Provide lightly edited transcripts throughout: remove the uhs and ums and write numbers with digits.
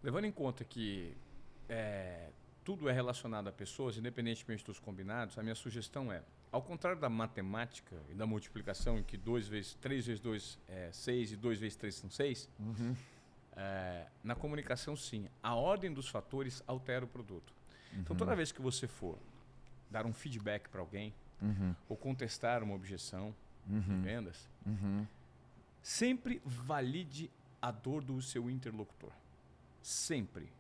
Levando em conta que tudo é relacionado a pessoas, independentemente dos combinados, a minha sugestão é, ao contrário da matemática e da multiplicação, em que 3 vezes 2 é 6 e 2 vezes 3 são 6, na comunicação, sim, a ordem dos fatores altera o produto. Então, toda vez que você for dar um feedback para alguém ou contestar uma objeção em vendas, sempre valide a dor do seu interlocutor. Sempre.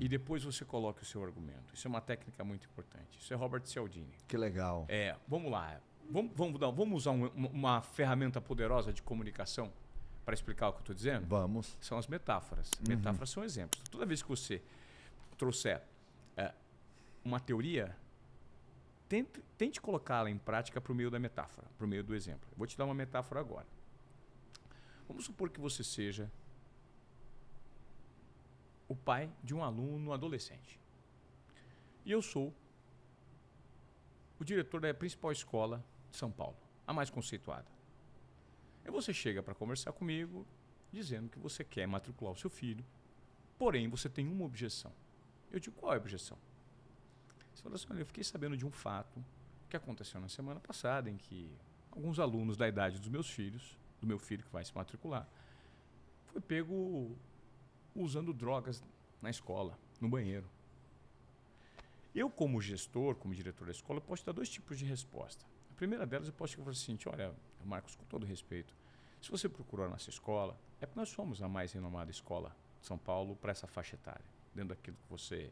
E depois você coloca o seu argumento. Isso é uma técnica muito importante. Isso é Robert Cialdini. Que legal. Vamos lá. Vamos usar uma ferramenta poderosa de comunicação para explicar o que eu estou dizendo? Vamos. São as metáforas. Metáforas são exemplos. Toda vez que você trouxer uma teoria, tente colocá-la em prática por meio da metáfora, por meio do exemplo. Eu vou te dar uma metáfora agora. Vamos supor que você seja o pai de um aluno adolescente. E eu sou o diretor da principal escola de São Paulo, a mais conceituada. E você chega para conversar comigo dizendo que você quer matricular o seu filho, porém você tem uma objeção. Eu digo, qual é a objeção? Você fala assim, olha, eu fiquei sabendo de um fato que aconteceu na semana passada, em que alguns alunos da idade dos meus filhos, do meu filho que vai se matricular, foi pego usando drogas na escola, no banheiro. Eu, como gestor, como diretor da escola, posso dar 2 tipos de resposta. A primeira delas, eu posso falar assim, olha, Marcos, com todo respeito, se você procurou a nossa escola, é porque nós somos a mais renomada escola de São Paulo para essa faixa etária, dentro daquilo que você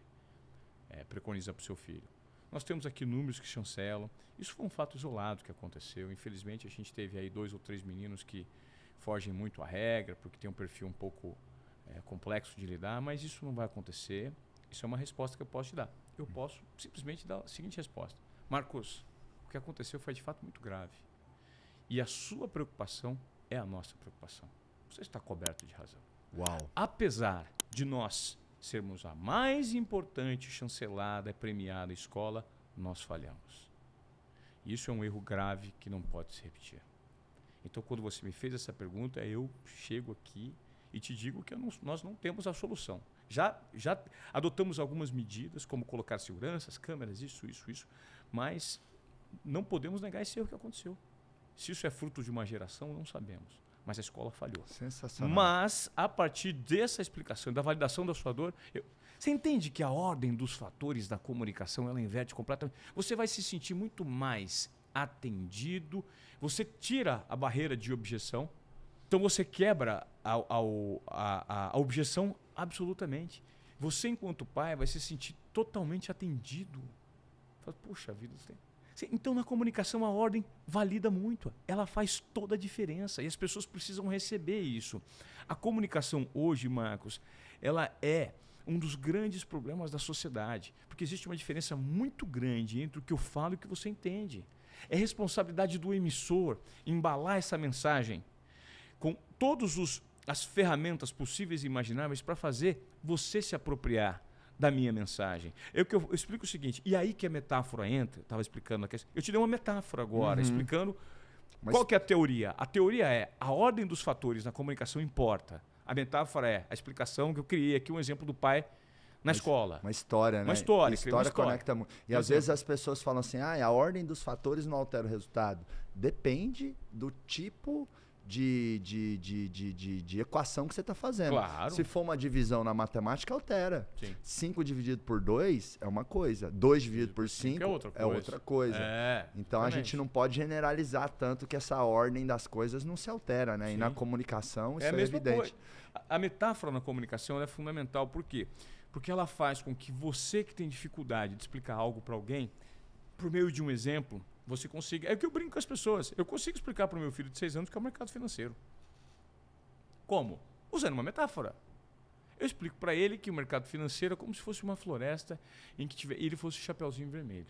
preconiza para o seu filho. Nós temos aqui números que chancelam. Isso foi um fato isolado que aconteceu. Infelizmente, a gente teve aí 2 ou 3 meninos que fogem muito à regra, porque tem um perfil um pouco complexo de lidar, mas isso não vai acontecer. Isso é uma resposta que eu posso te dar. Eu posso simplesmente dar a seguinte resposta. Marcos, o que aconteceu foi de fato muito grave. E a sua preocupação é a nossa preocupação. Você está coberto de razão. Uau. Apesar de nós sermos a mais importante, chancelada e premiada escola, nós falhamos. Isso é um erro grave que não pode se repetir. Então, quando você me fez essa pergunta, eu chego aqui e te digo que nós não temos a solução. Já adotamos algumas medidas, como colocar seguranças, câmeras, isso, mas não podemos negar esse erro que aconteceu. Se isso é fruto de uma geração, não sabemos. Mas a escola falhou. Sensacional. Mas, a partir dessa explicação, da validação da sua dor, você entende que a ordem dos fatores da comunicação ela inverte completamente? Você vai se sentir muito mais atendido, você tira a barreira de objeção, então você quebra a objeção absolutamente. Você, enquanto pai, vai se sentir totalmente atendido. Fala, puxa vida, então, na comunicação, a ordem valida muito. Ela faz toda a diferença e as pessoas precisam receber isso. A comunicação hoje, Marcos, ela é um dos grandes problemas da sociedade, porque existe uma diferença muito grande entre o que eu falo e o que você entende. É responsabilidade do emissor embalar essa mensagem com todas as ferramentas possíveis e imagináveis para fazer você se apropriar da minha mensagem. Eu explico o seguinte, e aí que a metáfora entra, estava explicando aqui, eu te dei uma metáfora agora, explicando qual que é a teoria. A teoria é, a ordem dos fatores na comunicação importa. A metáfora é a explicação que eu criei aqui, um exemplo do pai na escola. Uma história, né? Uma história. História conecta muito. E às vezes as pessoas falam assim, a ordem dos fatores não altera o resultado. Depende do tipo de equação que você está fazendo. Claro. Se for uma divisão na matemática, altera. Sim. 5 dividido por 2 é uma coisa. 2 dividido por 5 é outra coisa. Então a gente não pode generalizar tanto que essa ordem das coisas não se altera, né? Sim. E na comunicação isso é evidente. A metáfora na comunicação é fundamental. Por quê? Porque ela faz com que você que tem dificuldade de explicar algo para alguém, por meio de um exemplo, você consiga... É o que eu brinco com as pessoas. Eu consigo explicar para o meu filho de 6 anos o que é o mercado financeiro. Como? Usando uma metáfora. Eu explico para ele que o mercado financeiro é como se fosse uma floresta em que ele fosse o Chapeuzinho Vermelho.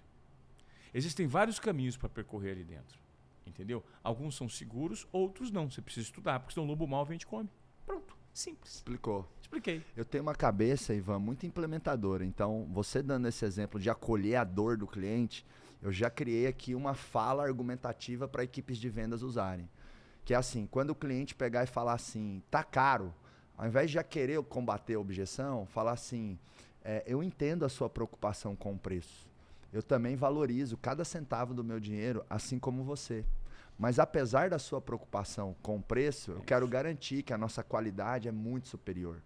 Existem vários caminhos para percorrer ali dentro. Entendeu? Alguns são seguros, outros não. Você precisa estudar, porque senão o lobo mau vem e te come. Pronto. Simples. Explicou. Expliquei. Eu tenho uma cabeça, Ivan, muito implementadora. Então, você dando esse exemplo de acolher a dor do cliente, eu já criei aqui uma fala argumentativa para equipes de vendas usarem. Que é assim, quando o cliente pegar e falar assim, tá caro, Ao invés de já querer combater a objeção, falar assim, eu entendo a sua preocupação com o preço. Eu também valorizo cada centavo do meu dinheiro, assim como você. Mas apesar da sua preocupação com o preço, eu quero garantir que a nossa qualidade é muito superior.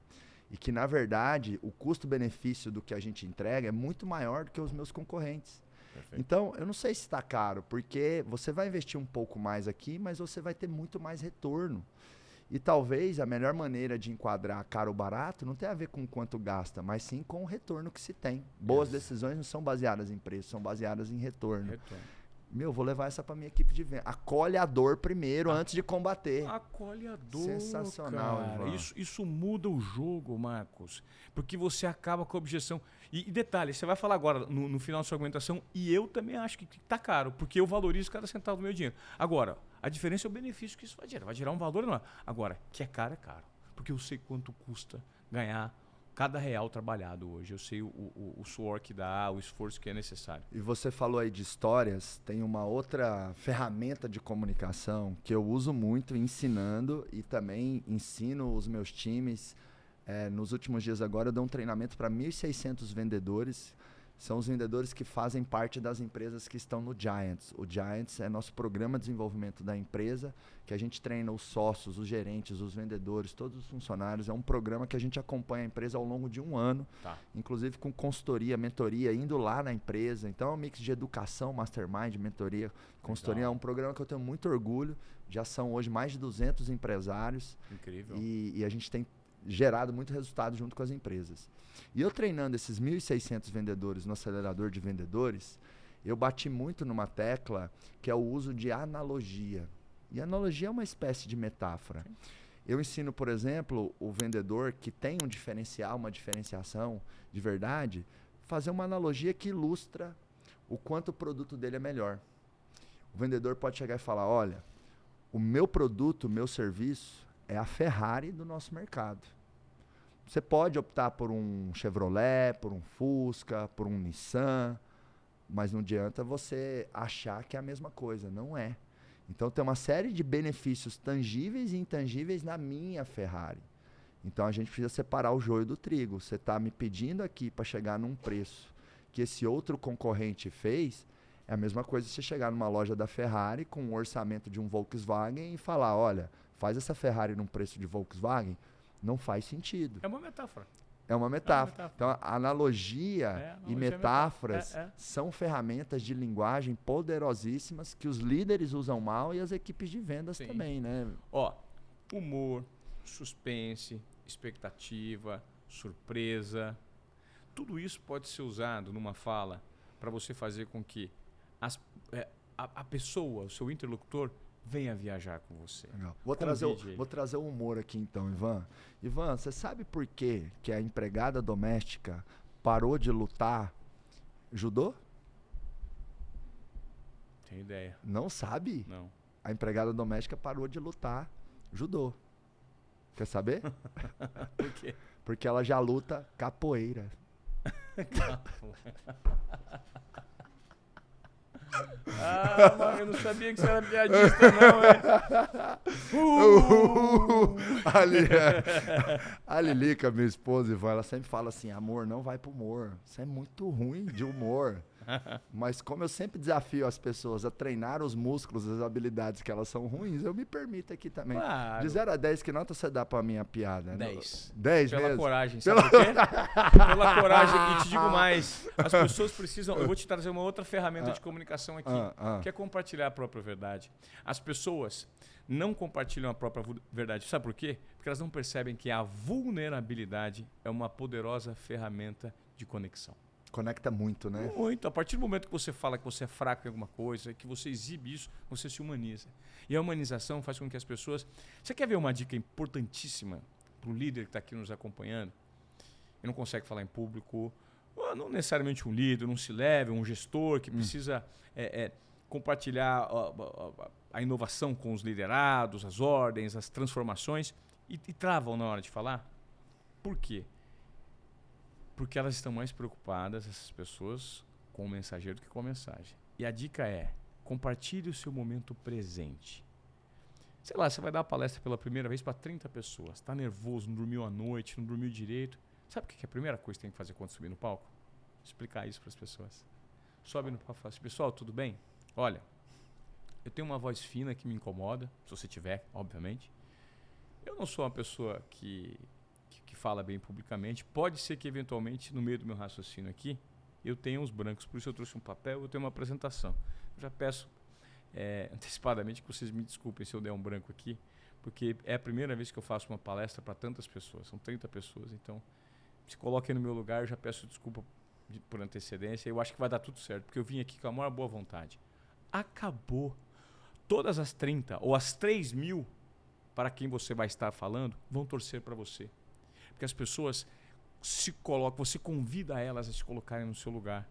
E que, na verdade, o custo-benefício do que a gente entrega é muito maior do que os meus concorrentes. Perfeito. Então, eu não sei se está caro, porque você vai investir um pouco mais aqui, mas você vai ter muito mais retorno. E talvez a melhor maneira de enquadrar caro ou barato não tem a ver com quanto gasta, mas sim com o retorno que se tem. Boas decisões não são baseadas em preço, são baseadas em retorno. Vou levar essa para minha equipe de venda. Acolhe a dor primeiro, antes de combater. Acolhe a dor, sensacional, cara. Isso muda o jogo, Marcos. Porque você acaba com a objeção. E detalhe, você vai falar agora, no final da sua argumentação, e eu também acho que tá caro, porque eu valorizo cada centavo do meu dinheiro. Agora, a diferença é o benefício que isso vai gerar. Vai gerar um valor enorme. Agora, que é caro, é caro. Porque eu sei quanto custa ganhar cada real trabalhado hoje. Eu sei o suor que dá, o esforço que é necessário. E você falou aí de histórias, tem uma outra ferramenta de comunicação que eu uso muito ensinando e também ensino os meus times. Nos últimos dias agora eu dou um treinamento para 1.600 vendedores. São os vendedores que fazem parte das empresas que estão no Giants. O Giants é nosso programa de desenvolvimento da empresa, que a gente treina os sócios, os gerentes, os vendedores, todos os funcionários. É um programa que a gente acompanha a empresa ao longo de um ano, inclusive com consultoria, mentoria, indo lá na empresa. Então é um mix de educação, mastermind, mentoria, consultoria. Legal. É um programa que eu tenho muito orgulho. Já são hoje mais de 200 empresários. Incrível. E a gente tem gerado muito resultado junto com as empresas. E eu treinando esses 1.600 vendedores no acelerador de vendedores, eu bati muito numa tecla que é o uso de analogia. E analogia é uma espécie de metáfora. Sim. Eu ensino, por exemplo, o vendedor que tem um diferencial, uma diferenciação de verdade, fazer uma analogia que ilustra o quanto o produto dele é melhor. O vendedor pode chegar e falar, olha, o meu produto, o meu serviço é a Ferrari do nosso mercado. Você pode optar por um Chevrolet, por um Fusca, por um Nissan, mas não adianta você achar que é a mesma coisa. Não é. Então tem uma série de benefícios tangíveis e intangíveis na minha Ferrari. Então a gente precisa separar o joio do trigo. Você está me pedindo aqui para chegar num preço que esse outro concorrente fez, é a mesma coisa se você chegar numa loja da Ferrari com um orçamento de um Volkswagen e falar, olha, faz essa Ferrari num preço de Volkswagen. Não faz sentido. É uma metáfora. É uma metáfora. Então, a analogia e metáforas são ferramentas de linguagem poderosíssimas que os líderes usam mal e as equipes de vendas também, né? Humor, suspense, expectativa, surpresa. Tudo isso pode ser usado numa fala para você fazer com que a pessoa, o seu interlocutor, venha viajar com você. Legal. Vou trazer o humor aqui então, Ivan. Ivan, você sabe por que a empregada doméstica parou de lutar judô? Tem ideia. Não sabe? Não. A empregada doméstica parou de lutar judô. Quer saber? Por quê? Porque ela já luta capoeira. Mano, eu não sabia que você era piadista, não, A Lilica, minha esposa, Ivan, ela sempre fala assim, amor, não vai pro humor. Isso é muito ruim de humor. Mas como eu sempre desafio as pessoas a treinar os músculos, as habilidades que elas são ruins, eu me permito aqui também. Claro. De 0 a 10, que nota você dá pra minha piada? 10. 10 Pela mesmo? coragem, sabe por quê? Pela coragem. E te digo mais, as pessoas precisam... Eu vou te trazer uma outra ferramenta de comunicação aqui, que é compartilhar a própria verdade. As pessoas não compartilham a própria verdade. Sabe por quê? Porque elas não percebem que a vulnerabilidade é uma poderosa ferramenta de conexão. Conecta muito, né? Muito. A partir do momento que você fala que você é fraco em alguma coisa, que você exibe isso, você se humaniza. E a humanização faz com que as pessoas... Você quer ver uma dica importantíssima para o líder que está aqui nos acompanhando e não consegue falar em público? Não necessariamente um líder, um C-level, um gestor que precisa compartilhar a inovação com os liderados, as ordens, as transformações e travam na hora de falar? Por quê? Porque elas estão mais preocupadas, essas pessoas, com o mensageiro do que com a mensagem. E a dica é, compartilhe o seu momento presente. Sei lá, você vai dar a palestra pela primeira vez para 30 pessoas. Está nervoso, não dormiu à noite, não dormiu direito. Sabe o que é a primeira coisa que tem que fazer quando subir no palco? Explicar isso para as pessoas. Sobe no palco e fala assim, pessoal, tudo bem? Olha, eu tenho uma voz fina que me incomoda, se você tiver, obviamente. Eu não sou uma pessoa que fala bem publicamente. Pode ser que, eventualmente, no meio do meu raciocínio aqui, eu tenha uns brancos. Por isso eu trouxe um papel, eu tenho uma apresentação. Eu já peço antecipadamente que vocês me desculpem se eu der um branco aqui, porque é a primeira vez que eu faço uma palestra para tantas pessoas. São 30 pessoas, então se coloquem no meu lugar, eu já peço desculpa por antecedência. Eu acho que vai dar tudo certo, porque eu vim aqui com a maior boa vontade. Acabou. Todas as 30 ou as 3.000 para quem você vai estar falando vão torcer para você. Porque as pessoas se colocam, você convida elas a se colocarem no seu lugar.